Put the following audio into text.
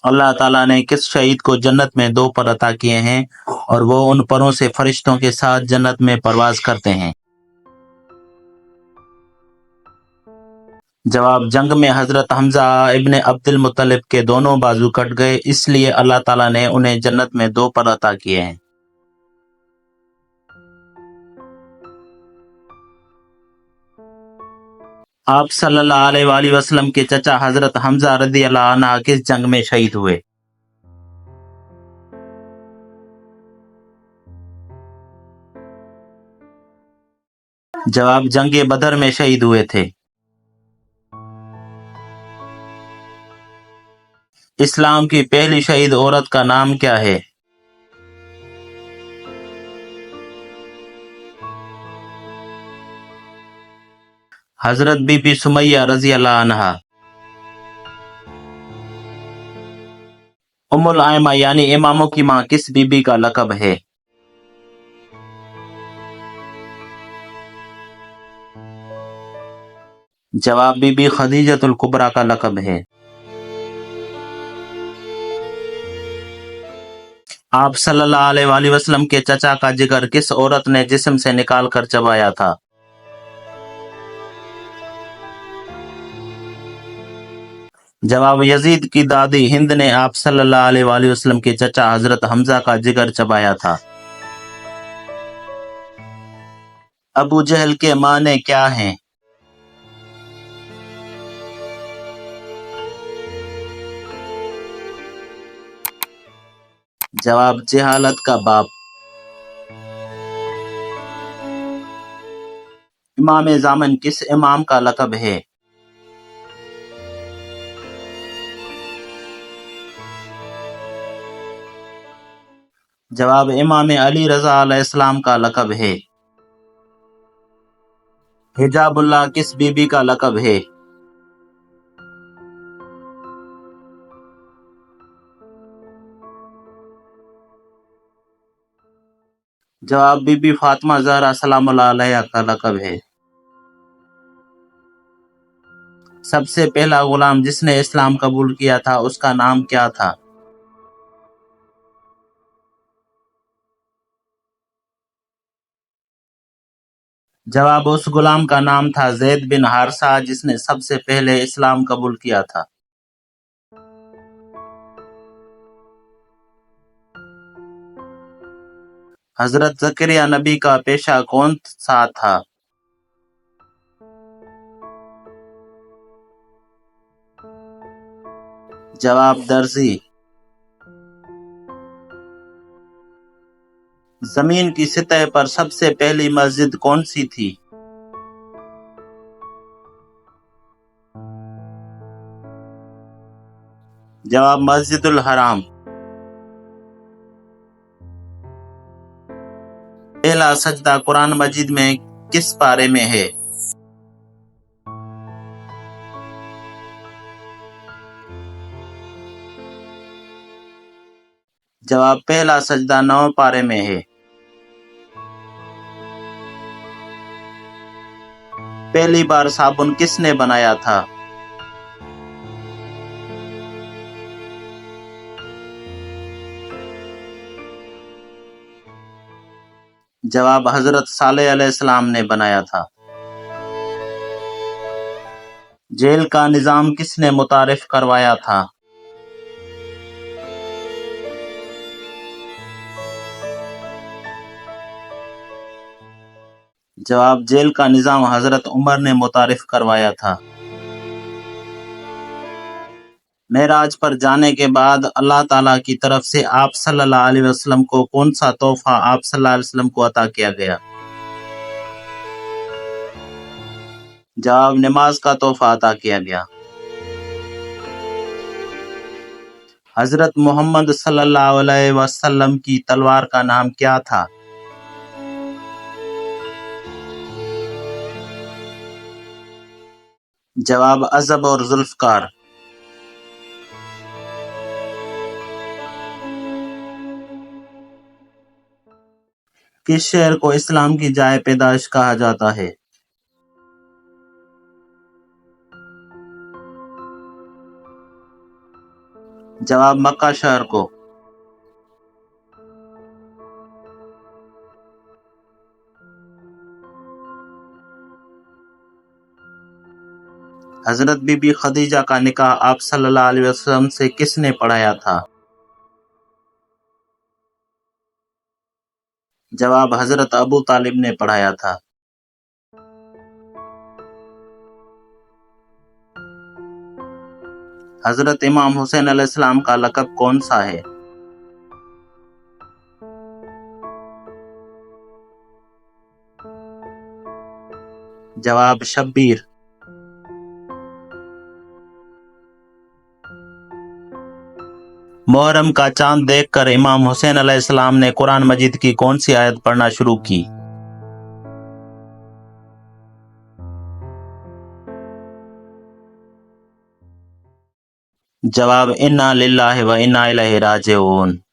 اللہ تعالیٰ نے کس شہید کو جنت میں 2 پر عطا کیے ہیں اور وہ ان پروں سے فرشتوں کے ساتھ جنت میں پرواز کرتے ہیں؟ جواب، جنگ میں حضرت حمزہ ابن عبد المطلب کے دونوں بازو کٹ گئے، اس لیے اللہ تعالیٰ نے انہیں جنت میں 2 پر عطا کیے ہیں۔ آپ صلی اللہ علیہ وآلہ وسلم کے چچا حضرت حمزہ رضی اللہ عنہ کس جنگ میں شہید ہوئے؟ جواب، جنگ بدر میں شہید ہوئے تھے۔ اسلام کی پہلی شہید عورت کا نام کیا ہے؟ حضرت بی بی سمیہ رضی اللہ عنہا۔ ام الائمہ یعنی اماموں کی ماں کس بی بی کا لقب ہے؟ جواب، بی بی خدیجۃ الکبریٰ کا لقب ہے۔ آپ صلی اللہ علیہ وآلہ وسلم کے چچا کا جگر کس عورت نے جسم سے نکال کر چبایا تھا؟ جواب، یزید کی دادی ہند نے آپ صلی اللہ علیہ وآلہ وسلم کے چچا حضرت حمزہ کا جگر چبایا تھا۔ ابو جہل کے معنی کیا ہیں؟ جواب، جہالت کا باپ۔ امام زامن کس امام کا لقب ہے؟ جواب، امام علی رضا علیہ السلام کا لقب ہے۔ حجاب اللہ کس بی بی کا لقب ہے؟ جواب، بی بی فاطمہ زہرا سلام اللہ علیہا کا لقب ہے۔ سب سے پہلا غلام جس نے اسلام قبول کیا تھا اس کا نام کیا تھا؟ جواب، اس غلام کا نام تھا زید بن حارثہ جس نے سب سے پہلے اسلام قبول کیا تھا۔ حضرت زکریا نبی کا پیشہ کون سا تھا؟ جواب، درزی۔ زمین کی سطح پر سب سے پہلی مسجد کون سی تھی؟ جواب، مسجد الحرام۔ پہلا سجدہ قرآن مجید میں کس پارے میں ہے؟ جواب، پہلا سجدہ 9 پارے میں ہے۔ پہلی بار صابن کس نے بنایا تھا؟ جواب، حضرت صالح علیہ السلام نے بنایا تھا۔ جیل کا نظام کس نے متعارف کروایا تھا؟ جواب، جیل کا نظام حضرت عمر نے متعارف کروایا تھا۔ معراج پر جانے کے بعد اللہ تعالیٰ کی طرف سے آپ صلی اللہ علیہ وسلم کو کون سا تحفہ آپ صلی اللہ علیہ وسلم کو عطا کیا گیا؟ جواب، نماز کا تحفہ عطا کیا گیا۔ حضرت محمد صلی اللہ علیہ وسلم کی تلوار کا نام کیا تھا؟ جواب، عزب اور ذوالفقار۔ کس شہر کو اسلام کی جائے پیدائش کہا جاتا ہے؟ جواب مکہ شہر کو۔ حضرت بی بی خدیجہ کا نکاح آپ صلی اللہ علیہ وسلم سے کس نے پڑھایا تھا؟ جواب حضرت ابو طالب نے پڑھایا تھا۔ حضرت امام حسین علیہ السلام کا لقب کون سا ہے؟ جواب شبیر۔ محرم کا چاند دیکھ کر امام حسین علیہ السلام نے قرآن مجید کی کون سی آیت پڑھنا شروع کی؟ جواب انا للہ و انا الیہ راجعون۔